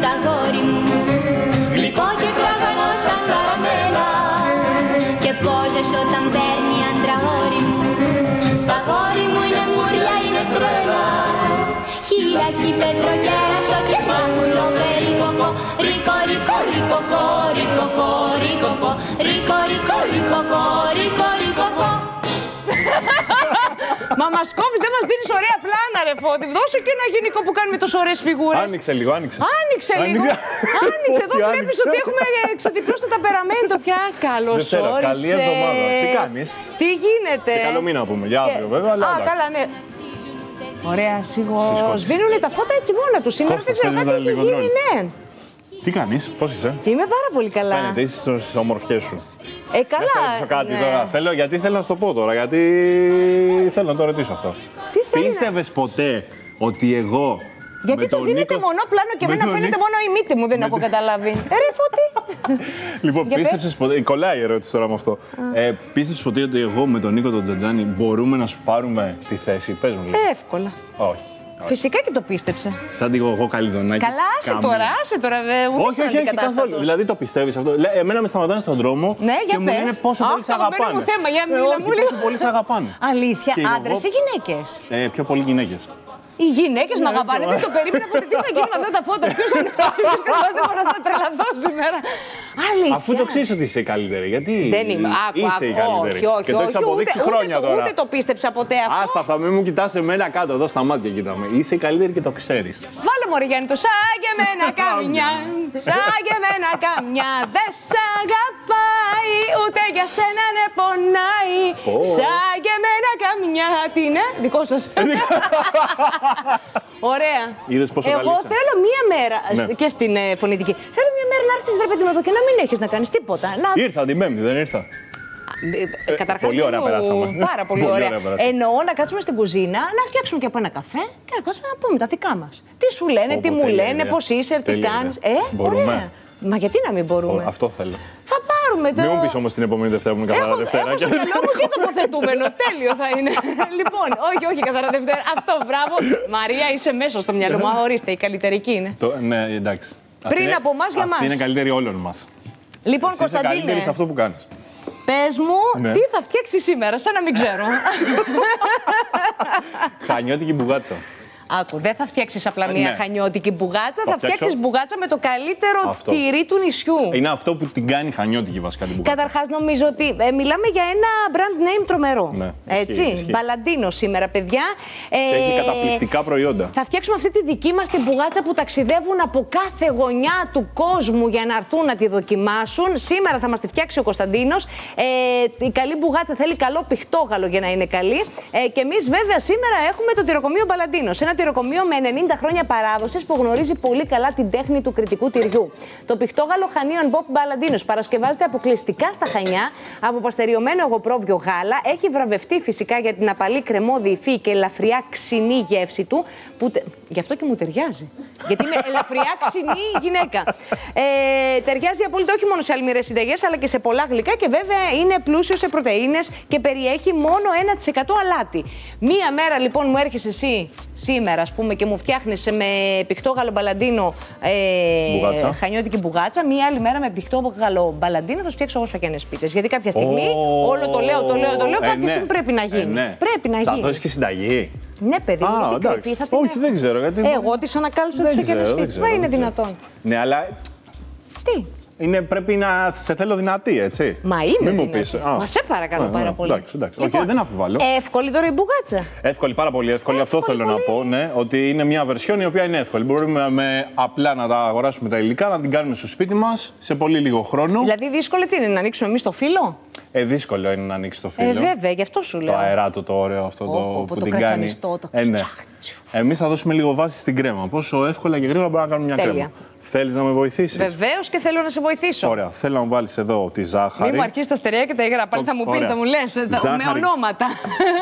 τα γόρι μου, γλυκό και τραβανό σαν καραμέλα, και πόζες όταν παίρνει άντρα γόρι μου. Τα γόρι μου είναι μουριά, είναι τρέλα, χιλιακή πετροκέρασο και μάγουλο περικοκό. Ρίκο, ρίκο, ρίκοκο, ρίκοκο, ρίκοκο, ρίκο, ρίκο, ρίκοκο, ρίκο, ρίκοκο. Μα μας κόβεις, δεν μας δίνεις ωραία πλάνα, ρε Φώτη. Δώσε και ένα γενικό που κάνουμε τόσο ωραίες φιγούρες. Άνοιξε λίγο, άνοιξε. Άνοιξε λίγο. Άνοιξε. Εδώ βλέπεις ότι έχουμε ξετυπλώσει το ταπεραμέντο πια. Καλώς όρισες. Καλή εβδομάδα. Τι κάνεις? Τι γίνεται? Και καλό μήνα να πούμε. Για αύριο βέβαια. Α, καλά, ναι. Ωραία, σβήνουνε τα φώτα έτσι μόνα τους. Σήμερα δεν ξέρω κάτι έχει γίνει, ναι. Τι κάνεις, πώς είσαι? Είμαι πάρα πολύ καλά. Φαίνεται, είσαι στις ομορφιές σου. Καλά. Να ρωτήσω κάτι τώρα. Γιατί θέλω να σου το πω τώρα, γιατί θέλω να το ρωτήσω αυτό. Πίστευες ποτέ ότι εγώ. Γιατί το δίνετε μονόπλανο και εμένα φαίνεται μόνο η μύτη μου, δεν έχω καταλάβει. Ρε Φώτη. Λοιπόν, πίστεψες ποτέ. Κολλάει η ερώτηση τώρα με αυτό. Πίστεψες ποτέ ότι εγώ με τον Νίκο τον Τζατζάνη μπορούμε να σου πάρουμε τη θέση? Πες μου λίγο. Εύκολα. Όχι. Φυσικά και το πίστεψα. Σαν την εγώ Καλιδονάκη. Καλά, άσε τώρα. Όχι, καθόλου. Δηλαδή το πιστεύεις αυτό. Εμένα με σταματάνε στον δρόμο και μου λένε πόσο πολύ σε αγαπάνε. Αυτό είναι θέμα, για μίλα μου λίγο. Πόσο πολύ σε αγαπάνε. Αλήθεια, άντρες ή γυναίκες? Πιο πολύ γυναίκες. Οι γυναίκες με αγαπάνε, δεν το περίμενα ποτέ. Τι θα γίνει με αυτά τα φώτα, ποιος θα είναι δεν μπορώ να τρελαθώ σήμερα. Αλήθεια. Αφού το ξέρεις ότι είσαι η καλύτερη, γιατί δεν είμαι. Είσαι η καλύτερη. Όχι, και το έχεις αποδείξει χρόνια τώρα. Ούτε το πίστεψα ποτέ αυτό. Άστα αυτά, μην μου κοιτάς εμένα κάτω, εδώ στα μάτια κοιτάμε. Είσαι η καλύτερη και το ξέρεις. Βάλε μωρέ Γιάννη το σαν και εμένα καμιά, σαν και εμένα καμιά. Δεν σ' αγαπάει, ούτε για σένα ναι πονάει. Σαν και εμένα καμιά. Τι είναι, δικό σας. Ωραία. Εγώ θέλω μία μέρα. Και στην φωνητική. Θέλω μία μέρα να έρθεις ρε παιδί μου εδώ και να μην έχεις να κάνεις τίποτα. Ήρθα την Πέμπτη, δεν ήρθα? Καταρχάς, πολύ ωραία περάσαμε. Πάρα πολύ ωραία. Εννοώ να κάτσουμε στην κουζίνα, να φτιάξουμε και από ένα καφέ και να κάτσουμε να πούμε τα δικά μας. Τι σου λένε, τι μου λένε, πώς είσαι, τι κάνεις. Ωραία. Μα γιατί να μην μπορούμε? Αυτό θέλω. Θα πάρουμε το. Μην μου πεις όμως την επόμενη Δευτέρα που είναι καθαρά Δευτέρα. Έχω στο μυαλό μου και τοποθετούμενο. Τέλειο θα είναι. Λοιπόν, όχι καθαρά Δευτέρα. Αυτό, μπράβο. Μαρία, είσαι μέσα στο μυαλό μου. Ορίστε, η καλύτερη είναι. Ναι, εντάξει. Πριν από εμάς για εμάς. Αυτή είναι καλύτερη όλων μας. Λοιπόν, Κωνσταντίνε. Είσαι καλύτερη σε αυτό που κάνεις. Πες μου, τι θα φτιάξεις σήμερα, σαν να μην ξέρω. Χανιώτικη μπουγάτσα. Άκου, δεν θα φτιάξεις απλά μια χανιώτικη μπουγάτσα, θα φτιάξεις μπουγάτσα με το καλύτερο τυρί του νησιού. Είναι αυτό που την κάνει χανιώτικη βασικά την μπουγάτσα. Καταρχάς, νομίζω ότι μιλάμε για ένα brand name τρομερό. Ναι, έτσι. Μπαλαντίνο σήμερα, παιδιά. Και έχει καταπληκτικά προϊόντα. Θα φτιάξουμε αυτή τη δική μας την μπουγάτσα που ταξιδεύουν από κάθε γωνιά του κόσμου για να έρθουν να τη δοκιμάσουν. Σήμερα θα μας τη φτιάξει ο Κωνσταντίνος. Η καλή μπουγάτσα θέλει καλό πιχτόγαλο για να είναι καλή. Και εμείς, βέβαια, σήμερα έχουμε το τυροκομείο Μπαλαντίνος. Ένα τυροκομείο με 90 χρόνια παράδοσης που γνωρίζει πολύ καλά την τέχνη του κριτικού τυριού. Το πιχτόγαλο Χανίων Μποπ Μπαλαντίνος παρασκευάζεται αποκλειστικά στα Χανιά από παστεριωμένο εγωπρόβιο γάλα. Έχει βραβευτεί φυσικά για την απαλή κρεμώδη υφή και ελαφριά ξινή γεύση του. Γι' αυτό και μου ταιριάζει. Γιατί είμαι ελαφριά ξινή γυναίκα. Ταιριάζει απόλυτα όχι μόνο σε αλμυρές συνταγές αλλά και σε πολλά γλυκά και βέβαια είναι πλούσιο σε πρωτεΐνες και περιέχει μόνο 1% αλάτι. Μία μέρα λοιπόν μου έρχεσαι εσύ σήμερα, ας πούμε, και μου φτιάχνεις με πιχτόγαλο μπαλαντίνο χανιώτικη μπουγάτσα. Μία άλλη μέρα με πιχτόγαλο μπαλαντίνο θα σου φτιάξω εγώ σφακιανές πίτες. Γιατί κάποια στιγμή, όλο το λέω, κάποια στιγμή πρέπει να γίνει. Πρέπει να γίνει. Θα δώσεις και συνταγή. Ναι, παιδί μου, την κρυφή θα την. Όχι, δεν ξέρω. Γιατί... Εγώ τις ανακάλυψα τις σφακιανές πίτες. Μα είναι δυνατόν. Ναι, αλλά. Τι. Πρέπει να σε θέλω δυνατή, έτσι. Μα είμαι δυνατή. Πεις. Μα σε παρακαλώ πάρα πολύ. Εντάξει. Λοιπόν, όχι, δεν αμφιβάλλω. Εύκολη τώρα η μπουγάτσα. Εύκολη, πάρα πολύ εύκολη. Αυτό θέλω να πω, ναι. Ότι είναι μια βερσιόν η οποία είναι εύκολη. Μπορούμε απλά να τα αγοράσουμε τα υλικά, να την κάνουμε στο σπίτι μας σε πολύ λίγο χρόνο. Δηλαδή, δύσκολο τι είναι, να ανοίξουμε εμείς το φύλλο? Δύσκολο είναι να ανοίξει το φύλλο. Βέβαια, γι' αυτό σου λέω. Το αεράτο, το ωραίο αυτό που την κάνει. Ναι. Εμείς θα δώσουμε λίγο βάση στην κρέμα. Πόσο εύκολα και γρήγορα μπορούμε να κάνουμε μια κρέμα. Θέλεις να με βοηθήσεις? Βεβαίως και θέλω να σε βοηθήσω. Ωραία. Θέλω να μου βάλεις εδώ τη ζάχαρη. Μην μου αρχίσεις τα στερεά και τα υγρά. Πάλι θα μου πεις, θα μου λες με ονόματα.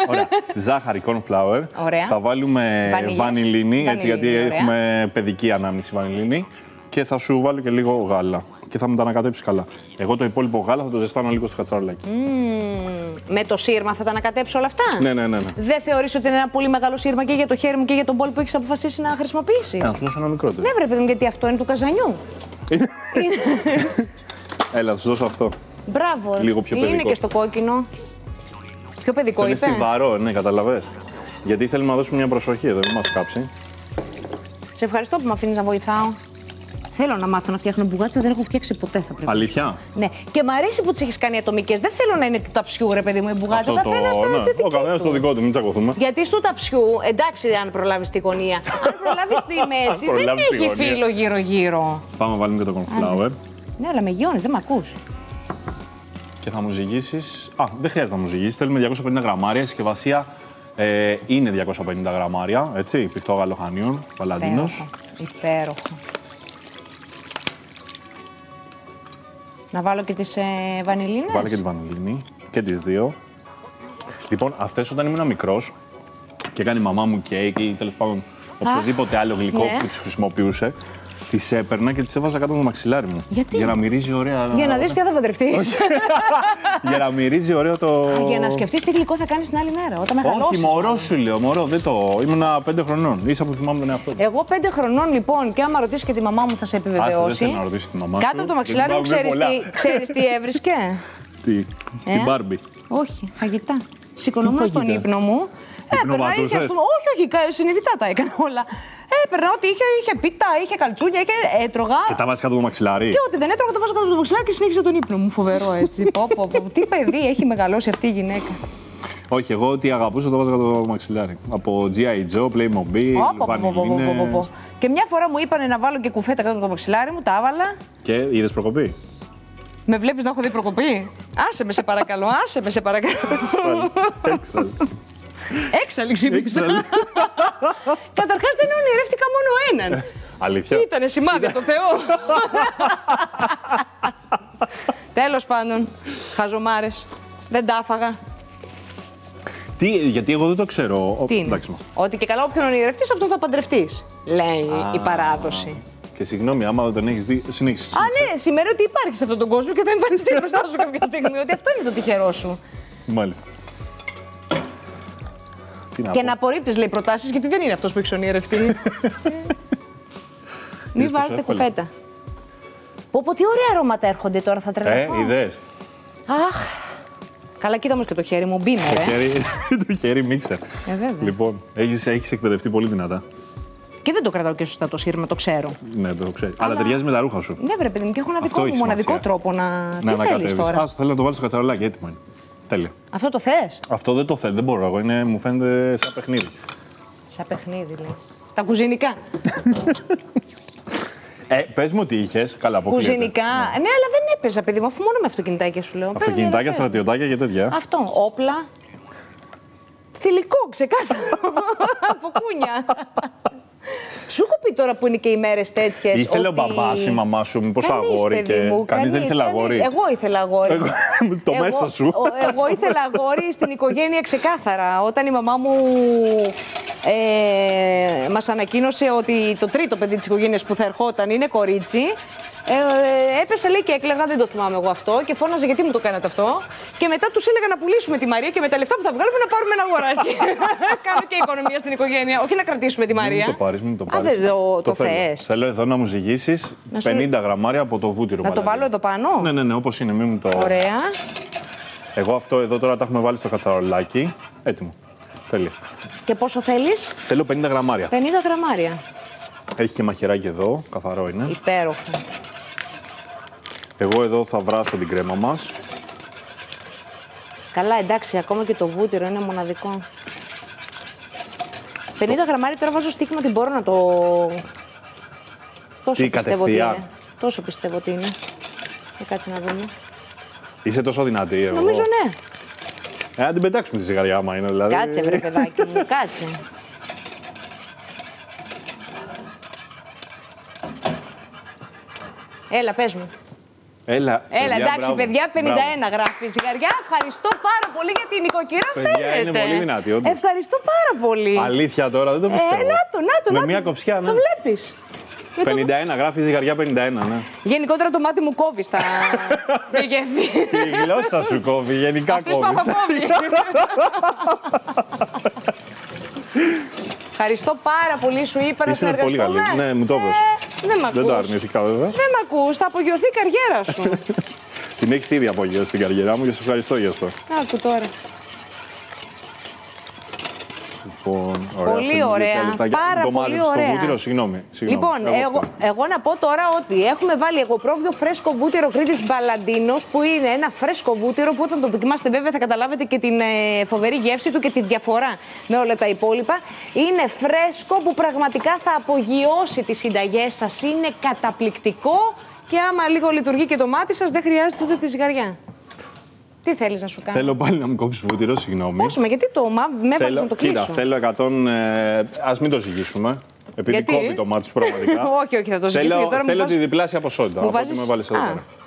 Ωραία. Ζάχαρη, cornflour. Ωραία. Θα βάλουμε βανιλίνη, έτσι, γιατί έχουμε παιδική ανάμνηση βανιλίνη. και θα σου βάλω και λίγο γάλα. Και θα μου τα ανακατέψεις καλά. Εγώ το υπόλοιπο γάλα θα το ζεστάνω λίγο στο κατσαρολάκι. Με το σύρμα θα τα ανακατέψω όλα αυτά. Ναι. Δεν θεωρείς ότι είναι ένα πολύ μεγάλο σύρμα και για το χέρι μου και για τον μπολ που έχεις αποφασίσει να χρησιμοποιήσεις? Να σου δώσω ένα μικρότερο. Ναι, βρε παιδί μου, γιατί αυτό είναι του καζανιού. Έλα, θα σου δώσω αυτό. Μπράβο. Λίγο πιο παιδικό. Είναι και στο κόκκινο. Πιο παιδικό Είναι είπε. στιβαρό, ναι, καταλαβες. Γιατί θέλουμε να δώσουμε μια προσοχή εδώ, μην μας κάψει. Σε ευχαριστώ που με αφήνεις να βοηθάω. Θέλω να μάθω να φτιάχνω μπουγάτσα, δεν έχω φτιάξει ποτέ, θα πρέπει. Αλήθεια. Ναι, και μ' αρέσει που τις έχεις κάνει ατομικές. Δεν θέλω να είναι του ταψιού, ρε παιδί μου, η μπουγάτσα. Ο καθένας Ο καθένας το δικό του, μην τσακωθούμε. Γιατί στο ταψιού, εντάξει, αν προλάβεις τη γωνία. Αν προλάβεις τη μέση, δεν έχει φύλλο γύρω-γύρω. Πάμε να βάλουμε και το cornflower. Ναι, αλλά με γιώνεις, δεν μ' ακούς. Και θα μου ζυγίσεις. Δεν χρειάζεται να μου ζυγίσεις. Θέλουμε 250 γραμμάρια. Η συσκευασία είναι 250 γραμμάρια. Έτσι, πυκτό γαλοχανίων, παλαντίνος. Υπέροχο. Να βάλω και τις βανιλίνες. Βάλε και τη βανιλίνη και τις δύο. Λοιπόν, αυτές όταν ήμουν μικρός και έκανε η μαμά μου κέικ ή τέλος πάντων οποιοδήποτε άλλο γλυκό που τις χρησιμοποιούσε, τις έπαιρνα και τις έβαζα κάτω από το μαξιλάρι μου. Γιατί? Για να μυρίζει ωραία. Για να δεις ποια θα παντρευτείς. Για να μυρίζει ωραίο το. Για να σκεφτείς τι γλυκό θα κάνεις την άλλη μέρα, όταν μεγαλώσεις. Όχι, μωρό σου λέω, μωρό. Δεν το. Ήμουνα 5 χρονών. Ίσα που θυμάμαι τον εαυτό μου. Εγώ 5 χρονών λοιπόν, και άμα ρωτήσει και τη μαμά μου θα σε επιβεβαιώσει. Δεν θέλω να ρωτήσει τη μαμά σου. Κάτω από το μαξιλάρι μου ξέρεις τι έβρισκε. Τι, την Μπάρμπι. Όχι, φαγητά. Σηκωνόμουν στον ύπνο μου. Έπαιρνα, είχε, ας πούμε, όχι, συνειδητά τα έκανα όλα. Έπαιρνα ό,τι είχε πίτα, είχε καλτσούνια, έτρωγα. Και τα βάζει κάτω από το μαξιλάρι. Και ό,τι δεν έτρωγα το βάζω κάτω από το μαξιλάρι και συνέχιζα τον ύπνο μου. Φοβερό έτσι. Τι παιδί έχει μεγαλώσει αυτή η γυναίκα. Όχι, εγώ ό,τι αγαπούσα το βάζα κάτω από το μαξιλάρι. Από G.I. Joe, Playmobil, βανιλίνες. Και μια φορά μου είπανε να βάλω και κουφέτα κάτω από το μαξιλάρι μου, τα έβαλα. Και είδες προκοπή. Με βλέπεις να έχω δει προκοπή? Άσε με σε παρακαλώ, άσε με σε παρακαλώ. Έξαλλη ξύπνησα. Καταρχάς δεν ονειρεύτηκα μόνο έναν. Αλήθεια. Ήτανε σημάδι από το Θεό. Τέλος πάντων, χαζομάρες. Δεν τα άφαγα. Γιατί εγώ δεν το ξέρω. Τι είναι? Ότι και καλά όποιον ονειρευτείς αυτό θα παντρευτείς, λέει η παράδοση. Και συγγνώμη, άμα δεν τον έχεις δει, συνέχισε. Ναι, σημαίνει ότι υπάρχει σε αυτόν τον κόσμο και θα εμφανιστεί μπροστά σου κάποια στιγμή. Ότι αυτό είναι το τυχερό σου. Μάλιστα. Και να απορρίπτεις, λέει, προτάσεις, γιατί δεν είναι αυτός που έχεις ονειρευτεί. Μην βάζετε κουφέτα. Πω, τι ωραία αρώματα έρχονται τώρα, θα τρελαθώ. Είδες. Αχ. Καλά, κοίτα όμως και το χέρι μου, μπίνερ, Το χέρι μίξερ. Λοιπόν, έχεις εκπαιδευτεί πολύ δυνατά. Και δεν το κρατάω και σωστά το σύρμα, το ξέρω. Ναι, το ξέρω. Αλλά ταιριάζει με τα ρούχα σου. Ναι, βρε παιδί μου, και έχω ένα δικό μου μοναδικό τρόπο να. Τι θέλεις τώρα? Θέλω να το βάλω στο κατσαρολάκι, έτοιμο είναι. Τέλεια. Αυτό το θες? Αυτό δεν το θέλω, δεν μπορώ εγώ. Μου φαίνεται σαν παιχνίδι. Σαν παιχνίδι, λέει. Τα κουζινικά. Πες μου τι είχες. Καλά, αποκλείεται. Κουζινικά. Ναι, αλλά δεν έπαιζα, παιδί μου, αφού μόνο με αυτοκινητάκια σου λέω. Αυτοκινητάκια, στρατιωτάκια και τέτοια. Αυτό. Όπλα. Θηλυκό, ξεκάθαρο. Από κούνια. Σου έχω πει τώρα που είναι και οι μέρες τέτοιες. Ήθελε ο μπαμπάς σου, η μαμά σου, μήπως αγόρι και. Κανείς δεν ήθελε αγόρι. Εγώ ήθελα αγόρι. Το μέσα σου. Εγώ ήθελα αγόρι στην οικογένεια ξεκάθαρα. Όταν η μαμά μου μας ανακοίνωσε ότι το τρίτο παιδί της οικογένειας που θα ερχόταν είναι κορίτσι. Έπεσα, λέει, και έκλαιγα, δεν το θυμάμαι εγώ αυτό, και φώναζε γιατί μου το κάνατε αυτό. Και μετά τους έλεγα να πουλήσουμε τη Μαρία και με τα λεφτά που θα βγάλουμε να πάρουμε ένα αγοράκι. Κάνω και οικονομία στην οικογένεια. Όχι να κρατήσουμε τη Μαρία. Μην το πάρεις, μην το πάρεις. Το θες. Θέλω εδώ να μου ζυγίσεις 50 γραμμάρια από το βούτυρο. Να το βάλω εδώ πάνω. Ναι, όπως είναι, μην μου το. Ωραία. Εγώ αυτό εδώ τώρα τα έχουμε βάλει στο κατσαρολάκι. Έτοιμο. Τέλεια. Και πόσο θέλεις? Θέλω 50 γραμμάρια. 50 γραμμάρια. Έχει και μαχαιράκι εδώ, καθαρό είναι. Υπέροχο. Εγώ εδώ θα βράσω την κρέμα μας. Καλά, εντάξει, ακόμα και το βούτυρο είναι μοναδικό. 50 γραμμάρια τώρα βάζω στοίχημα ότι μπορώ να το. Τόσο πιστεύω ότι είναι. Τόσο πιστεύω ότι είναι. Κάτσε να δούμε. Είσαι τόσο δυνατή, εγώ. Νομίζω ναι. Αν την πετάξουμε τη ζυγαριά, άμα είναι δηλαδή. Κάτσε, βρε παιδάκι μου, κάτσε. Έλα, πες μου. Έλα, εντάξει, μπράβο, παιδιά, 51 μπράβο. γράφει. Ζυγαριά, ευχαριστώ πάρα πολύ για την νοικοκυρά, φαίνεται. Είναι πολύ δυνατή, όντως. Ευχαριστώ πάρα πολύ. Αλήθεια τώρα, δεν το πιστεύω. Να το. Με μία κοψιά, ναι. Το βλέπεις. 51, γράφει ζυγαριά 51, ναι. Γενικότερα το μάτι μου κόβει στα μεγέθη. Και η γλώσσα σου κόβει, γενικά κόβει. Ευχαριστώ πάρα πολύ, σου είπα να συνεργαστούμε. Πολύ καλή. Ναι, μου το είπες. Δεν το αρνηθήκα βέβαια. Δεν με ακούς, θα απογειωθεί η καριέρα σου. Την έχεις ήδη απογειώσει την καριέρα μου και σε ευχαριστώ γι' αυτό. Άκου τώρα. Λοιπόν, ωραία, πολύ ωραία. Πάρα το πολύ ωραία. Στο βούτυρο, συγγνώμη. Λοιπόν, εγώ να πω τώρα ότι έχουμε βάλει εγωπρόβιο φρέσκο βούτυρο Κρήτης Μπαλαντίνος, που είναι ένα φρέσκο βούτυρο που όταν το δοκιμάσετε βέβαια θα καταλάβετε και την φοβερή γεύση του και τη διαφορά με όλα τα υπόλοιπα. Είναι φρέσκο που πραγματικά θα απογειώσει τις συνταγές σας. Είναι καταπληκτικό και άμα λίγο λειτουργεί και το μάτι σας δεν χρειάζεται ούτε τη ζυγαριά. Τι θέλεις να σου κάνω? Θέλω πάλι να μου κόψεις βούτυρο, συγγνώμη. Πόσο, γιατί με έβαλες να το κλείσω. Κοίτα, θέλω 100. Ας μην το ζυγίσουμε. Επειδή κόβει το μάτι σου πραγματικά. Όχι, θα το ζυγίσουμε. Θέλω τη διπλάσια ποσότητα. Μου βάζεις...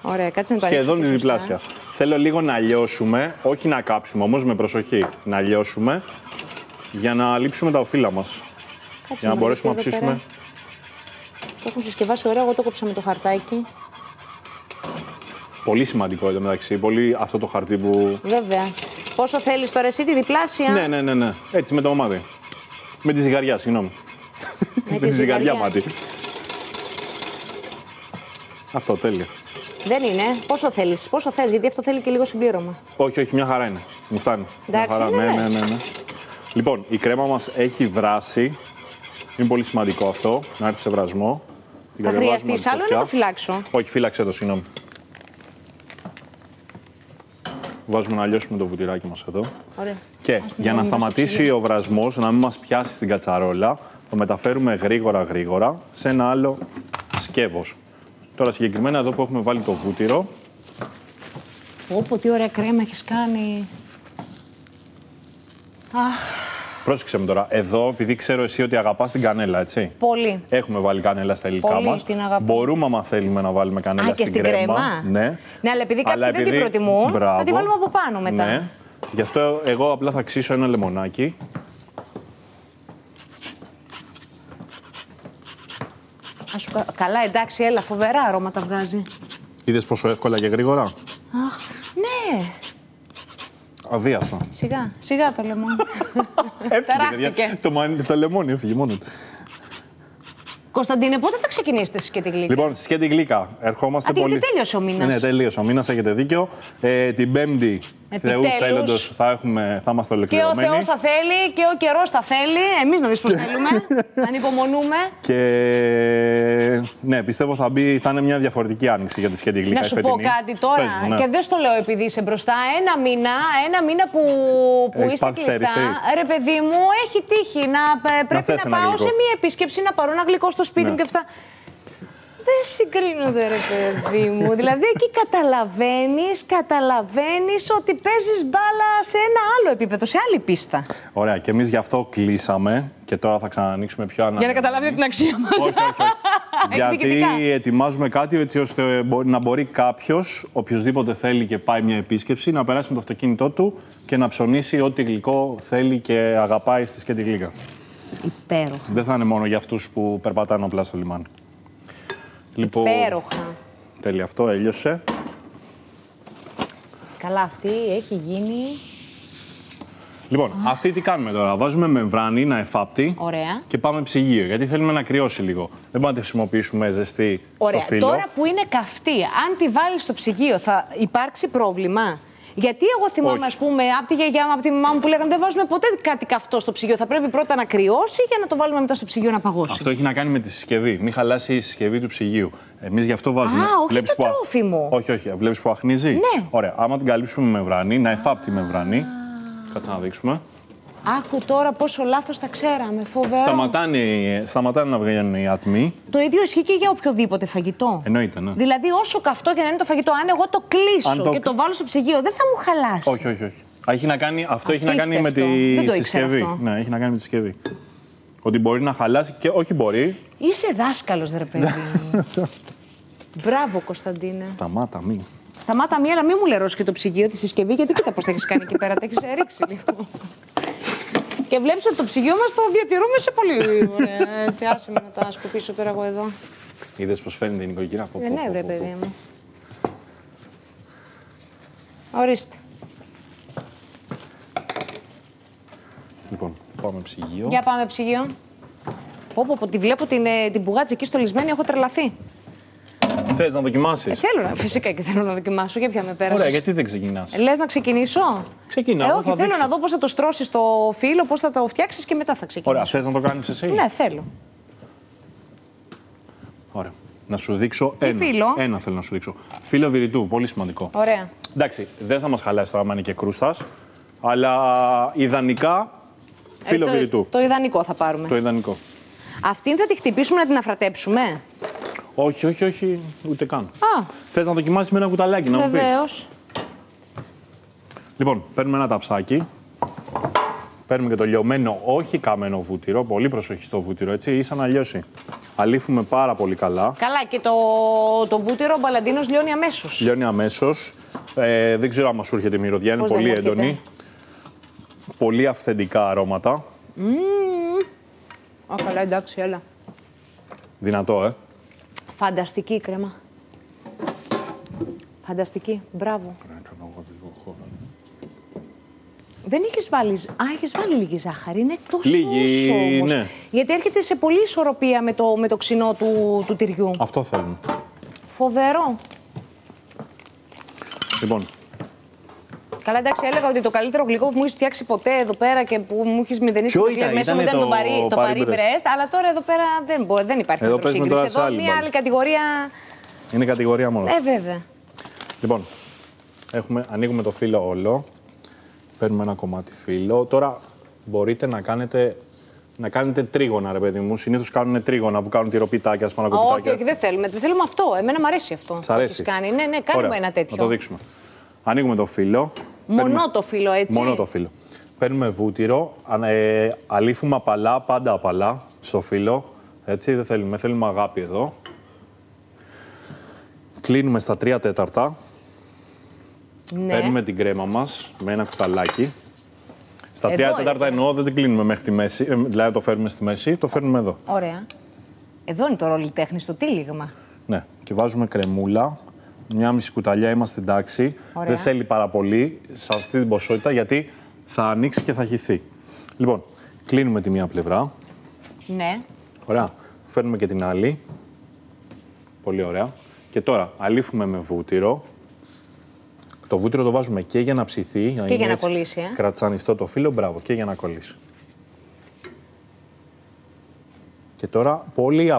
Ωραία, κάτσε να το σχεδόν τη διπλάσια. Θέλω λίγο να λιώσουμε, όχι να κάψουμε όμως, με προσοχή. Να λιώσουμε για να λείψουμε τα οφείλα μας. Για να μπορέσουμε να ψήσουμε. Το έχουν συσκευάσει ωραία, εγώ το κόψα με το χαρτάκι. Πολύ σημαντικό εδώ μεταξύ. Πολύ αυτό το χαρτί που. Βέβαια. Πόσο θέλεις τώρα εσύ, τη διπλάσια? Ναι. Έτσι με το μάτι. Με τη ζυγαριά, συγγνώμη. Με τη ζυγαριά μάτι. Αυτό, τέλεια. Δεν είναι. Πόσο θέλεις, πόσο θες, γιατί αυτό θέλει και λίγο συμπλήρωμα. Όχι, μια χαρά είναι. Μου φτάνει. Εντάξει, ναι. Λοιπόν, η κρέμα μας έχει βράσει. Είναι πολύ σημαντικό αυτό, να έρθει σε βρασμό. Θα χρειαστείς άλλο ή να το φυλάξω? Όχι, φύλαξε το, συγγνώμη. Βάζουμε να λιώσουμε το βουτυράκι μας εδώ. Ωραία. Και για να σταματήσει ο βρασμός, να μην μας πιάσει στην κατσαρόλα, το μεταφέρουμε γρήγορα σε ένα άλλο σκεύος. Τώρα συγκεκριμένα εδώ που έχουμε βάλει το βούτυρο. Όπο, τι ωραία κρέμα έχεις κάνει. Πρόσεξε με τώρα. Εδώ, επειδή ξέρω εσύ ότι αγαπάς την κανέλα, έτσι. Πολύ. Έχουμε βάλει κανέλα στα υλικά μας. Την αγαπώ. Μπορούμε, άμα θέλουμε, να βάλουμε κανέλα στην κρέμα. Ναι, αλλά επειδή κάποιοι δεν την προτιμούν, θα τη βάλουμε από πάνω μετά. Ναι. Γι' αυτό εγώ απλά θα ξύσω ένα λεμονάκι. Καλά, εντάξει, έλα, φοβερά αρώματα βγάζει. Είδες πόσο εύκολα και γρήγορα. Αχ, ναι. Αβίαστα. Σιγά το λεμόνι. Έφυγε, το λεμόνι έφυγε μόνο του. Κωνσταντίνε, πότε θα ξεκινήσετε στη Σκέτη Γλύκα? Λοιπόν, στη Σκέτη Γλύκα ερχόμαστε πολύ. Γιατί τέλειωσε ο μήνας. Ναι, τελείωσε ο μήνας, έχετε δίκιο. Την Πέμπτη, Θεού θέλοντος, θα είμαστε ολοκληρωμένοι. Και ο Θεός θα θέλει και ο καιρός θα θέλει. Εμείς να δεις πώς θέλουμε. Ανυπομονούμε. Και ναι, πιστεύω θα είναι μια διαφορετική άνοιξη για τη Σκέτη Γλύκα. Να σου πω κάτι τώρα. Ναι. Και δεν στο λέω επειδή είσαι μπροστά. Ένα μήνα που είστε κλειστά. Ρε παιδί μου, έχει τύχει να πρέπει να πάω σε μια επίσκεψη, να πάρω ένα γλυκό στο σπίτι μου και αυτά. Δεν συγκρίνονται, ρε παιδί μου. Δηλαδή, εκεί καταλαβαίνεις ότι παίζεις μπάλα σε ένα άλλο επίπεδο, σε άλλη πίστα. Ωραία, και εμείς γι' αυτό κλείσαμε και τώρα θα ξανανοίξουμε πιο αναλυτικά. Για να καταλάβετε την αξία μας. Όχι. Γιατί ετοιμάζουμε κάτι έτσι ώστε να μπορεί κάποιος, οποιοδήποτε θέλει και πάει μια επίσκεψη, να περάσει με το αυτοκίνητό του και να ψωνίσει ό,τι γλυκό θέλει και αγαπάει στη Σκέτη Γλύκα. Υπέροχα. Δεν θα είναι μόνο για αυτούς που περπατάνε απλά στο λιμάνι. Λοιπόν, υπέροχα. Τέλεια, αυτό έλειωσε. Καλά, αυτή έχει γίνει. Λοιπόν, αυτή τι κάνουμε τώρα. Βάζουμε μεμβράνη να εφάπτει. Ωραία. Και πάμε ψυγείο, γιατί θέλουμε να κρυώσει λίγο. Δεν μπορούμε να τη χρησιμοποιήσουμε ζεστή στο φύλλο. Τώρα που είναι καυτή, αν τη βάλεις στο ψυγείο θα υπάρξει πρόβλημα? Γιατί εγώ θυμάμαι, ας πούμε, από τη γιαγιά μου, από τη μαμά μου που λέγανε δεν βάζουμε ποτέ κάτι καυτό στο ψυγείο. Θα πρέπει πρώτα να κρυώσει για να το βάλουμε μετά στο ψυγείο να παγώσει. Αυτό έχει να κάνει με τη συσκευή. Μην χαλάσει η συσκευή του ψυγείου. Εμείς γι' αυτό βάζουμε. Όχι το τρόφιμο. Όχι. Βλέπεις που αχνίζει. Ναι. Ωραία. Άμα την καλύψουμε με μεμβράνη, να εφάπτει μεμβράνη. Κάτσε να δείξουμε. Άκου τώρα πόσο λάθος τα ξέραμε. Φοβερό. Σταματάνε να βγαίνουν οι ατμοί. Το ίδιο ισχύει και για οποιοδήποτε φαγητό. Εννοείται, ναι. Δηλαδή, όσο καυτό και να είναι το φαγητό, αν εγώ το κλείσω και το βάλω στο ψυγείο, δεν θα μου χαλάσει. Όχι. Αυτό έχει να κάνει με τη συσκευή. Ναι, έχει να κάνει με τη συσκευή. Ότι μπορεί να χαλάσει και όχι μπορεί. Είσαι δάσκαλος, ρε παιδί. Μπράβο, Κωνσταντίνε. Σταμάτα, αλλά μην μου λερώσει και το ψυγείο, τη συσκευή, γιατί κοίτα πώς τα έχεις κάνει εκεί πέρα, τα έχεις ρίξει λίγο. Και βλέπεις ότι το ψυγείο μας το διατηρούμε σε πολύ ωραία. Έτσι, άσε με να τα σκουπίσω τώρα εγώ εδώ. Είδες πως φαίνεται η νοικοκυρά. Ναι, βρε παιδί μου. Ορίστε. Λοιπόν, πάμε ψυγείο. Για πάμε ψυγείο. Πω, τη βλέπω την μπουγάτσα εκεί στολισμένη, έχω τρελαθεί. Θες να δοκιμάσεις? Φυσικά και θέλω να δοκιμάσω. Για ποια με πέρασες. Ωραία, γιατί δεν ξεκινάς? Λες να ξεκινήσω? Ξεκινάω. Όχι, θέλω να δω πώς θα το στρώσεις το φύλλο, πώς θα το φτιάξεις και μετά θα ξεκινήσω. Ωραία, θες να το κάνεις εσύ? Ναι, θέλω. Ωραία. Να σου δείξω Τι φύλλο? Ένα θέλω να σου δείξω. Φύλλο βηρητού, πολύ σημαντικό. Ωραία. Εντάξει, δεν θα μας χαλάσει τώρα άμα είναι και κρούστας, αλλά ιδανικά φύλλο βηρητού. Το ιδανικό θα πάρουμε. Το ιδανικό. Αυτήν θα τη χτυπήσουμε να την αφρατέψουμε? Όχι, ούτε καν. Α, Θες να δοκιμάσεις με ένα κουταλάκι, να μου πεις? βεβαίως. Λοιπόν, παίρνουμε ένα ταψάκι. Παίρνουμε και το λιωμένο, όχι καμένο βούτυρο. Πολύ προσοχή στο βούτυρο, έτσι, ίσα να λιώσει. Αλείφουμε πάρα πολύ καλά. Καλά, και το βούτυρο ο Μπαλαντίνος λιώνει αμέσως. Λιώνει αμέσως. Δεν ξέρω άμα σου έρχεται η μυρωδιά, είναι Πώς πολύ δεν μου έρχεται? έντονη. Πολύ αυθεντικά αρώματα. Α, καλά, εντάξει, έλα. Δυνατό, Φανταστική η κρέμα. Φανταστική, μπράβο. Δεν έχεις βάλει. Έχεις βάλει λίγη ζάχαρη. Είναι τόσο Λίγη, όμως. ναι. Γιατί έρχεται σε πολύ ισορροπία με το ξινό του τυριού. Αυτό θέλουμε. Φοβερό. Λοιπόν, Καλά, εντάξει, έλεγα ότι το καλύτερο γλυκό που μου έχεις φτιάξει ποτέ εδώ πέρα και που μου έχεις μηδενίσει Ποιο το κλειπ μέσα μου ήταν το Paris Brest. Αλλά τώρα εδώ πέρα δεν υπάρχει Εδώ να το παίζουμε σύγκριση. τώρα σε Εδώ άλλη μια μπάλα. άλλη κατηγορία. είναι κατηγορία μόνο. Βέβαια. Λοιπόν, ανοίγουμε το φύλλο όλο. Παίρνουμε ένα κομμάτι φύλλο. Τώρα μπορείτε να κάνετε τρίγωνα, ρε παιδί μου. Συνήθως κάνουν τρίγωνα που κάνουν τυροπιτάκια, σπανακοπιτάκια. Όχι, δεν θέλουμε. Δεν θέλουμε αυτό. Εμένα μου αρέσει αυτό. Σ' αρέσει? Κάνει. Ναι, κάνουμε Ωραία, ένα τέτοιο. Να το δείξουμε. Ανοίγουμε το φύλλο. Μονό το φύλλο, έτσι. Μόνο το φύλλο. Παίρνουμε βούτυρο, αλείφουμε απαλά, πάντα απαλά στο φύλλο. Έτσι, δεν θέλουμε, θέλουμε αγάπη εδώ. Κλείνουμε στα 3/4. Ναι. Παίρνουμε την κρέμα μας με ένα κουταλάκι. Στα Εδώ 3/4 είναι. εννοώ, δεν την κλείνουμε μέχρι τη μέση, δηλαδή το φέρνουμε στη μέση, το φέρνουμε εδώ. Ωραία. Εδώ είναι το ρόλι τέχνης, το τύλιγμα. Ναι, και βάζουμε κρεμούλα. Μια μισή κουταλιά είμαστε εντάξει. Ωραία. Δεν θέλει πάρα πολύ σε αυτή την ποσότητα γιατί θα ανοίξει και θα χυθεί. Λοιπόν, κλείνουμε τη μία πλευρά. Ναι. Ωραία. Φέρνουμε και την άλλη. Πολύ ωραία. Και τώρα αλείφουμε με βούτυρο. Το βούτυρο το βάζουμε και για να ψηθεί. Και για να κολλήσει, Κρατσανιστό το φύλλο, μπράβο, και για να κολλήσει. Και τώρα πολύ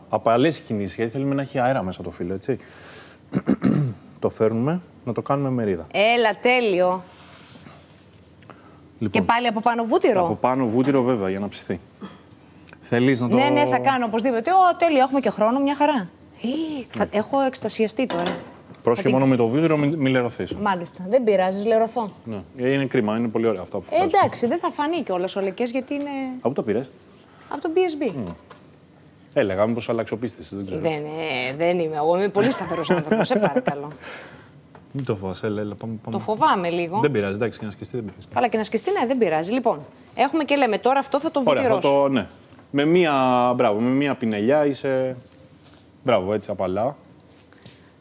απαλές κινήσεις, γιατί θέλουμε να έχει αέρα μέσα το φύλλο, έτσι. Το φέρνουμε, να το κάνουμε μερίδα. Έλα, τέλειο. Λοιπόν, Και πάλι από πάνω βούτυρο. από πάνω βούτυρο βέβαια, για να ψηθεί. Θέλεις να το... Ναι, θα κάνω οπωσδήποτε. Τέλειο, έχουμε και χρόνο, μια χαρά. Έχω εκστασιαστεί τώρα. Πρόσχε μόνο με το βούτυρο, μην λερωθείς. Μάλιστα. Δεν πειράζει, λερωθώ. Ναι. Είναι κρίμα, είναι πολύ ωραία αυτά που φέρνεις. Εντάξει, δεν θα φανεί κιόλας ο λεκές γιατί είναι Από πού το πήρες? από το BSB. Έλεγα, μήπως αλλαξοπίστης, δεν ξέρω. Δεν είμαι. Εγώ είμαι πολύ σταθερός άνθρωπος. Σε παρακαλώ. Μην το φοβάσαι, έλα, πάμε. Το φοβάμαι λίγο. Δεν πειράζει, εντάξει, και να σκεφτεί δεν πειράζει. Καλά, και να σκεφτεί, ναι, δεν πειράζει. Λοιπόν, έχουμε και λέμε τώρα αυτό θα το Ωραία, βουτυρώσω. ναι. Με μία πινελιά είσαι... Μπράβο, έτσι απαλά.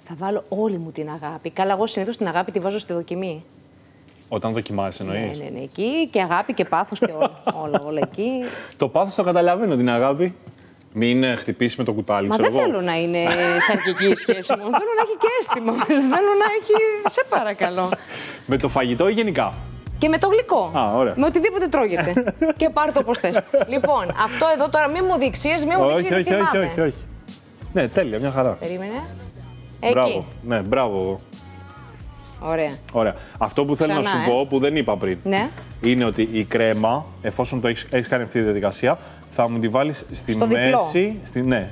Θα βάλω όλη μου την αγάπη. Καλά, εγώ συνήθως την αγάπη τη βάζω στη δοκιμή. Όταν δοκιμάζεις εννοείς. Ναι, εκεί και αγάπη και πάθος και όλα εκεί. Το πάθος το καταλαβαίνω, την αγάπη. Μην χτυπήσει με το κουτάλι, Μα ξέρω δεν εγώ. θέλω να είναι σαρκική η σχέση μου. Θέλω να έχει και αίσθημα. Θέλω να έχει. Σε παρακαλώ. Με το φαγητό ή γενικά? Και με το γλυκό. Α, ωραία. Με οτιδήποτε τρώγεται. Και πάρ' το όπως θες. Λοιπόν, αυτό εδώ τώρα μην μου δείξεις, μην μου δείξεις. Όχι. Ναι, τέλεια, μια χαρά. Περίμενε. Μπράβο. Εκεί. Ναι, μπράβο. Ωραία. Ωραία. Αυτό που θέλω να Ξανά, σου πω, που δεν είπα πριν, Ναι. είναι ότι η κρέμα, εφόσον το έχεις κάνει αυτή τη διαδικασία, θα μου τη βάλεις στη Στο μέση.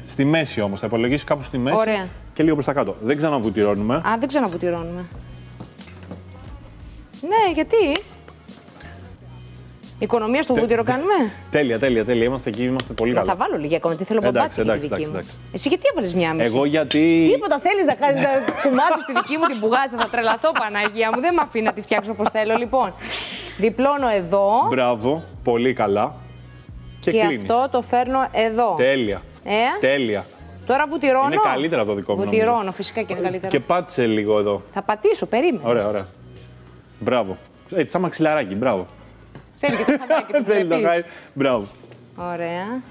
Στη μέση όμως. Θα υπολογίσεις κάπου στη μέση Ωραία. και λίγο προς τα κάτω. Δεν ξαναβουτυρώνουμε. Α, δεν ξαναβουτυρώνουμε. Ναι, γιατί. Οικονομία στο βούτυρο κάνουμε. Τέλεια. Είμαστε εκεί, είμαστε πολύ καλά. Θα βάλω λίγα ακόμα, τι θέλω μπαμπάτσι για τη δική μου. Εσύ γιατί έβαλες μία μισή? Εγώ γιατί. Τίποτα θέλεις να κάνεις κουμάτι στη δική μου την μπουγάτσα, θα τρελαθώ Παναγία μου, δεν με αφήνει να τη φτιάξω όπως θέλω. Λοιπόν, διπλώνω εδώ. Μπράβο, πολύ καλά. Και κλείνεις. Αυτό το φέρνω εδώ. Τέλεια. Τώρα βουτυρώνω. Είναι καλύτερα από το δικό μου. Βουτυρώνω, φυσικά και είναι καλύτερα. Και πάτησε λίγο εδώ. Θα πατήσω, περίμενε. Ωραία. Μπράβο. Έτσι, σαν μαξιλαράκι, μπράβο. Θέλει και το χαντάκι του. Θέλει το χάι. Μπράβο. Ωραία.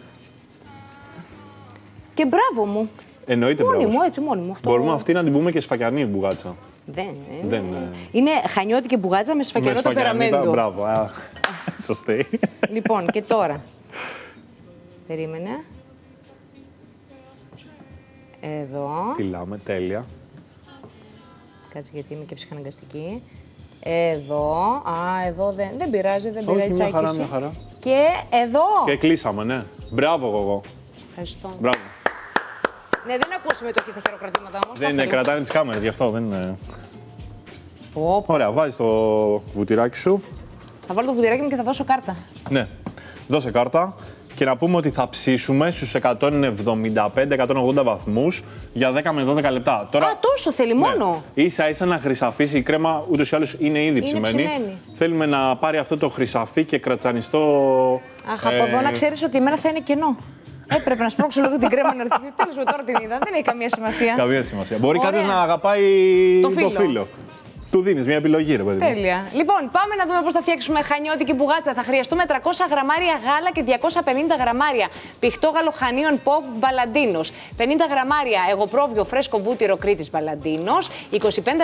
Και μπράβο μου. Εννοείται μπράβο. Μόνη μου. Αυτό... Μπορούμε αυτή να την πούμε και σφακιανή μπουγάτσα. Δεν. Είναι χανιώτικη μπουγάτσα με σφακιανό τεμперαμέντο. Μπράβο. Σωστή. Λοιπόν, και τώρα. Περίμενε. Εδώ. Τυλάμε, τέλεια. Κάτσε γιατί είμαι και ψυχαναγκαστική. Εδώ. Εδώ δεν πειράζει, δεν πειράζει τσάκιση. Μια χαρά. Και εδώ. Και κλείσαμε, ναι. Μπράβο, εγώ. Ευχαριστώ. Μπράβο. Ναι, δεν ακούω συμμετοχή στα χειροκρατήματα όμως. Δεν κρατάνε τις κάμερες, γι' αυτό δεν είναι. Ωραία, βάζεις το βουτυράκι σου. Θα βάλω το βουτυράκι μου και θα δώσω κάρτα. Ναι, δώσε κάρτα. Και να πούμε ότι θα ψήσουμε στους 175-180 βαθμούς για 10 με 12 λεπτά. Τώρα, τόσο θέλει μόνο. Ίσα-ίσα να χρυσαφίσει η κρέμα, ούτως ή άλλως είναι ήδη ψημένη. Θέλουμε να πάρει αυτό το χρυσαφί και κρατσανιστό. Αχ, από εδώ να ξέρεις ότι η μέρα θα είναι κενό. Έπρεπε να σπρώξω λίγο την κρέμα να έρθει. Τέλος με τώρα την είδα. Δεν έχει καμία σημασία. Καμία σημασία. Μπορεί κάποιος να αγαπάει το φύλλο. Του δίνεις μια επιλογή, ρε παιδί. Τέλεια. Λοιπόν, πάμε να δούμε πώς θα φτιάξουμε χανιώτικη μπουγάτσα. Θα χρειαστούμε 300 γραμμάρια γάλα και 250 γραμμάρια πηχτό γαλοχανίων pop μπαλαντίνος, 50 γραμμάρια εγωπρόβιο φρέσκο βούτυρο Κρήτης μπαλαντίνος, 25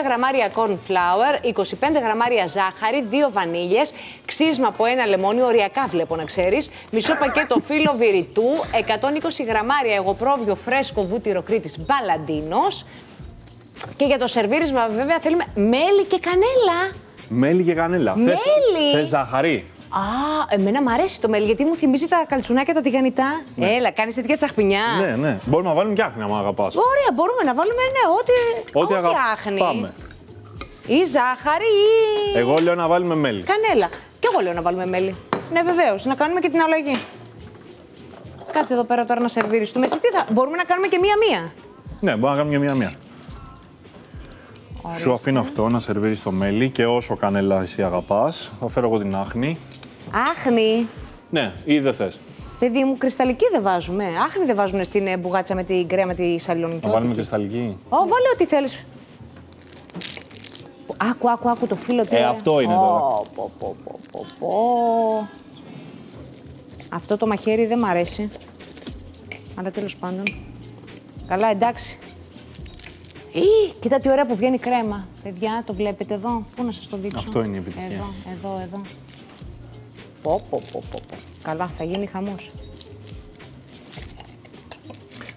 γραμμάρια corn flour, 25 γραμμάρια ζάχαρη, 2 βανίλιες, ξύσμα από ένα λεμόνι, οριακά βλέπω να ξέρεις, μισό πακέτο φύλλο βηρητού, 120 γραμμάρια εγωπρόβιο φρέσκο βούτυρο Κρήτης μπαλαντίνος. Και για το σερβίρισμα, βέβαια, θέλουμε μέλι και κανέλα. Μέλι και κανέλα. Θες ζάχαρη? Εμένα μου αρέσει το μέλι, γιατί μου θυμίζει τα καλτσουνάκια τα τηγανιτά. Ναι. Έλα, κάνεις τέτοια τσαχπινιά. Ναι. Μπορούμε να βάλουμε και άχνη, άμα αγαπάς. Ωραία, μπορούμε να βάλουμε, ό,τι άχνη. Πάμε. Ή ζάχαρη ή... Εγώ λέω να βάλουμε μέλι. Κανέλα. Και εγώ λέω να βάλουμε μέλι. Ναι, βεβαίως. Να κάνουμε και την αλλαγή. Κάτσε εδώ πέρα τώρα να σερβίριστούμε. Μπορούμε να κάνουμε και μία-μία. Ναι, μπορούμε να κάνουμε και μία-μία. Σου αφήνω αυτό να σερβίρεις το μέλι και όσο κανέλα εσύ αγαπάς, θα φέρω εγώ την άχνη. Άχνη? Ναι, ή δεν θες. Παιδί μου, κρυσταλλική δεν βάζουμε. Άχνη δεν βάζουν στην μπουγάτσα με την κρέμα τη σαλονικιώτικη. Να βάλουμε κρυσταλλική. Βάλε ό,τι θέλεις. Άκου το φύλλο του. Αυτό είναι τώρα. Αυτό το μαχαίρι δεν μ' αρέσει. Αλλά τέλος πάντων. Καλά, εντάξει. Κοίτα τι ωραία που βγαίνει η κρέμα. Παιδιά, το βλέπετε εδώ. Πού να σας το δείξω. Αυτό είναι η επιτυχία. Εδώ. Πω. Καλά, θα γίνει χαμός.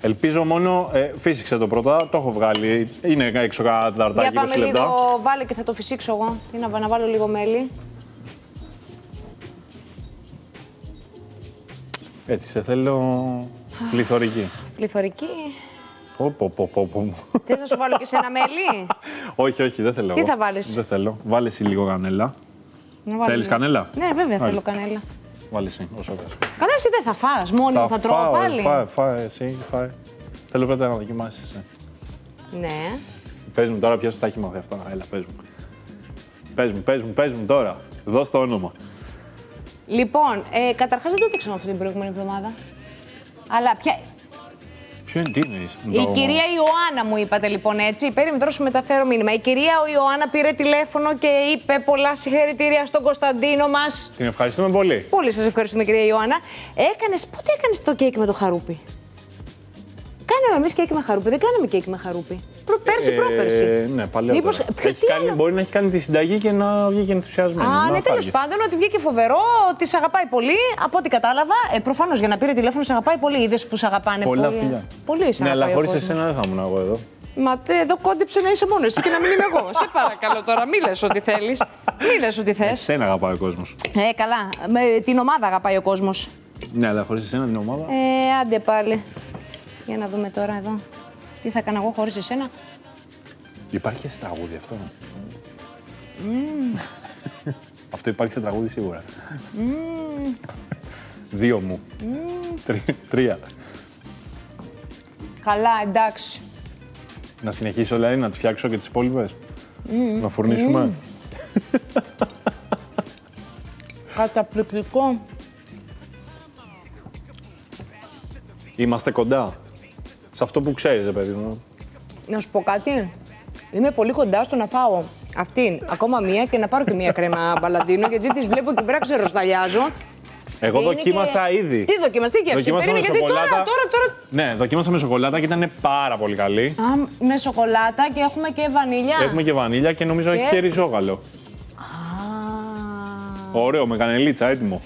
Ελπίζω μόνο, φύσηξε το πρώτα, το έχω βγάλει. Είναι έξω κάνα τεταρτάκι, 20 λεπτά. Λίγο, βάλε και θα το φυσήξω εγώ. Τι να βάλω λίγο μέλι. Έτσι, σε θέλω πληθωρική. Πληθωρική. Πω. Θες να σου βάλω και σε ένα μέλι? Όχι, δεν θέλω. Τι θα βάλεις? Δεν θέλω. Βάλε εσύ λίγο κανέλα. Θέλεις κανέλα? Ναι, βέβαια θέλω κανέλα. Βάλε εσύ, όσο θες. Καλά, εσύ δεν θα φας, μόνη μου θα τρώω πάλι. Φάε εσύ. Θέλω πρώτα να δοκιμάσεις εσύ. Ναι. Πες μου τώρα ποιος τα έχει μάθει αυτά. Έλα, πες μου τώρα. Δώσ' το όνομα. Λοιπόν, καταρχάς δεν το έδειξαμε αυτή την προηγούμενη εβδομάδα. Αλλά πια... Ποιο είναι, τι εννοείς? Η κυρία Ιωάννα μου είπατε λοιπόν έτσι. Περίμενε τώρα σου μεταφέρω μήνυμα. Η κυρία Ιωάννα πήρε τηλέφωνο και είπε πολλά συγχαρητήρια στον Κωνσταντίνο μας. Την ευχαριστούμε πολύ. Πολύ σας ευχαριστούμε κυρία Ιωάννα. Πότε έκανες το κέικ με το χαρούπι? Κάναμε εμείς κέικ με χαρούπι, δεν κάναμε κέικ με χαρούπι. Πρόπερση. Ναι, παλαιότερα. Μπορεί να έχει κάνει τη συνταγή και να βγήκε ενθουσιασμένη. Ναι, τέλος πάντων, ότι βγήκε φοβερό, ότι σε αγαπάει πολύ. Από ό,τι κατάλαβα, προφανώς για να πήρε τηλέφωνο, σε αγαπάει πολύ. Είδες που σε αγαπάνε πολύ. Πολλά φιλιά. Πολύ σε αγαπάει. Ναι, αλλά χωρίς εσένα δεν θα ήμουν εγώ εδώ. Μα εδώ κόντεψε να είσαι μόνο εσύ και να μην είμαι εγώ. Σε παρακαλώ τώρα, μη λες ό,τι θέλεις. Μη λες ό,τι θες. Εσένα αγαπάει ο κόσμος. Καλά. Την ομάδα αγαπάει ο κόσμος. Ναι, αλλά χωρίς εσένα την ομάδα. Άντε πάλι. Για να δούμε τώρα εδώ. Τι θα έκανα εγώ χωρίς εσένα. Υπάρχει και τραγούδι αυτό. Αυτό υπάρχει σε τραγούδι σίγουρα. 2 μου. 3. Καλά, εντάξει. Να συνεχίσω, δηλαδή, να τις φτιάξω και τις υπόλοιπες. Να φουρνίσουμε. Καταπληκτικό. Είμαστε κοντά. Σε αυτό που ξέρεις, παιδί μου. Να σου πω κάτι. Είμαι πολύ κοντά στο να φάω αυτήν ακόμα μία και να πάρω και μία κρέμα μπαλαντίνο, γιατί τις βλέπω και πέρα ξεροσταλιάζω. Εγώ δοκίμασα ήδη. Τι δοκίμασες, τι γεύση? Περίμενε, γιατί τώρα. Ναι, δοκίμασα με σοκολάτα και ήταν πάρα πολύ καλή. Α, με σοκολάτα και έχουμε και βανίλια. Έχουμε και βανίλια και νομίζω έχει και ριζόγαλο. Ωραίο, με κανελίτσα, έτοιμο.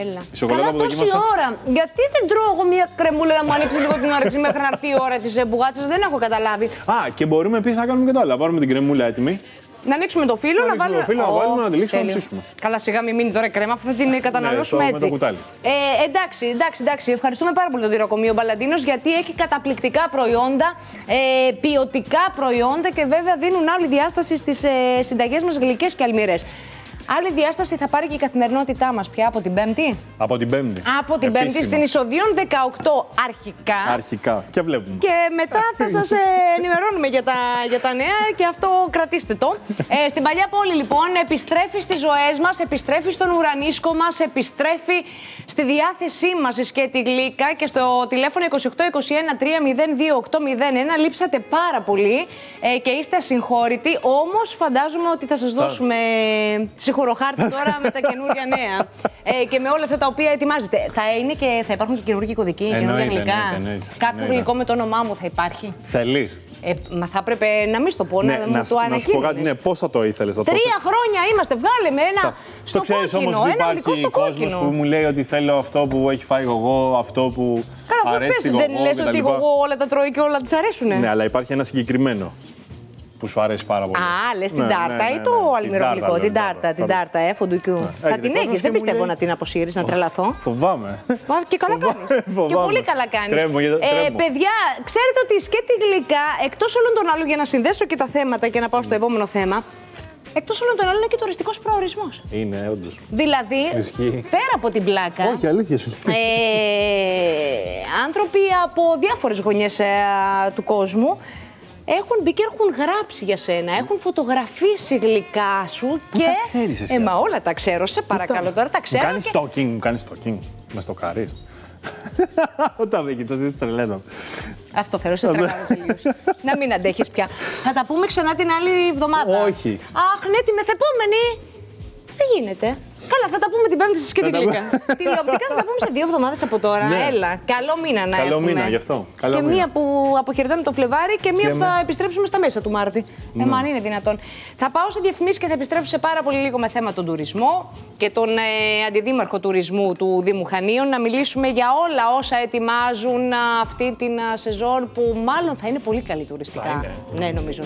Έλα. Η σοκολάτα Καλά, που τόση δοκίμασα. ώρα. Γιατί δεν τρώω εγώ μία κρεμούλα να μου ανοίξει λίγο την όρεξη μέχρι να έρθει η ώρα της μπουγάτσας? Δεν έχω καταλάβει. Α, και μπορούμε επίσης να κάνουμε και το άλλο. Να πάρουμε την κρεμούλα έτοιμη. Να ανοίξουμε το φύλλο, να βάλουμε. Το φύλλο, να βάλουμε, να τυλίξουμε, να Τέλειο. ψήσουμε. Καλά, σιγά μην μείνει τώρα η κρέμα, αφού θα την καταναλώσουμε τώρα με έτσι. το κουτάλι. Εντάξει. Ευχαριστούμε πάρα πολύ τον τυροκομείο Μπαλαντίνος, γιατί έχει καταπληκτικά προϊόντα, ποιοτικά προϊόντα και βέβαια δίνουν άλλη διάσταση στις συνταγές μας γλυκές και αλμυρές. Άλλη διάσταση θα πάρει και η καθημερινότητά μας πια από την Πέμπτη. Από την Πέμπτη. Από την Πέμπτη στην Ισοδίων 18 αρχικά. Αρχικά. Και βλέπουμε. Και μετά θα σας ενημερώνουμε για τα νέα και αυτό κρατήστε το. Στην Παλιά Πόλη λοιπόν επιστρέφει στις ζωές μας, επιστρέφει στον ουρανίσκο μας, επιστρέφει στη διάθεσή μας η Σκέτη Γλύκα και στο τηλέφωνο 2821 302 801. Λείψατε πάρα πολύ και είστε ασυγχώρητοι, όμως φαντάζομαι ότι θα σας δώσουμε συγχωροχάρτη τώρα με τα καινούργια νέα και με όλα αυτά τα οποία ετοιμάζετε. Θα υπάρχουν και καινούργιοι κωδικοί, καινούργια γλυκά. Κάποιο γλυκό με το όνομά μου θα υπάρχει? Θέλεις? Μα θα έπρεπε να μην στο πω, να μου το ανακοίνωνες. Να σου πω κάτι, ναι, πώς θα το ήθελες? 3 χρόνια είμαστε, βγάλε με ένα στο ξέρεις κόκκινο, όμως, ένα γλυκό στο κόσμος κόκκινο. που μου λέει ότι θέλω αυτό που έχει φάει εγώ, αυτό που Καλά, αρέσει αφού εγώ. δεν λες ότι εγώ όλα τα τρώω και όλα τους αρέσουνε. Ναι, αλλά υπάρχει ένα συγκεκριμένο που σου αρέσει πάρα πολύ. Α, λες την τάρτα ή το αλμυρό γλυκό? Την τάρτα, φοντουκιού. Θα την έχεις, δεν πιστεύω να την αποσύρεις, να τρελαθώ. Φοβάμαι. Και καλά κάνεις. Και πολύ καλά κάνεις. Παιδιά, ξέρετε ότι η Σκέτη Γλυκά, εκτός όλων των άλλων, για να συνδέσω και τα θέματα και να πάω στο επόμενο θέμα, εκτός όλων των άλλων είναι και τουριστικός προορισμός. Είναι, όντως. Δηλαδή, πέρα από την πλάκα, όχι, αλήθεια σου. άνθρωποι από διάφορες γωνιές του κόσμου έχουν μπει και έχουν γράψει για σένα, έχουν φωτογραφίσει γλυκά σου και. Τα ξέρεις εσύ? Μα όλα τα ξέρω, σε παρακαλώ τώρα, τα ξέρω. Μου κάνεις stalking, με στοκάρεις. Όταν με κοιτάς, δεν τρελαίνω. Αυτό θέλω, σε τρελαίνω τελείως. Να μην αντέχεις πια. Θα τα πούμε ξανά την άλλη εβδομάδα. Όχι. Αχ, ναι, τη μεθεπόμενη. Δεν γίνεται. Καλά, θα τα πούμε την Πέμπτη στη Σκέτη Γλυκά. Τηλεοπτικά θα τα πούμε σε 2 εβδομάδες από τώρα. Ναι. Έλα. Καλό μήνα να έχουμε. Καλό μήνα, γι' αυτό. Και μία που αποχαιρετάμε το Φλεβάρι και μία που θα επιστρέψουμε στα μέσα του Μάρτη. Μα αν είναι δυνατόν. Θα πάω σε διαφημίσεις και θα επιστρέψω σε πάρα πολύ λίγο με θέμα τον τουρισμό και τον αντιδήμαρχο τουρισμού του Δήμου Χανίων. Να μιλήσουμε για όλα όσα ετοιμάζουν αυτή την σεζόν που μάλλον θα είναι πολύ καλή τουριστικά. Ναι, νομίζω.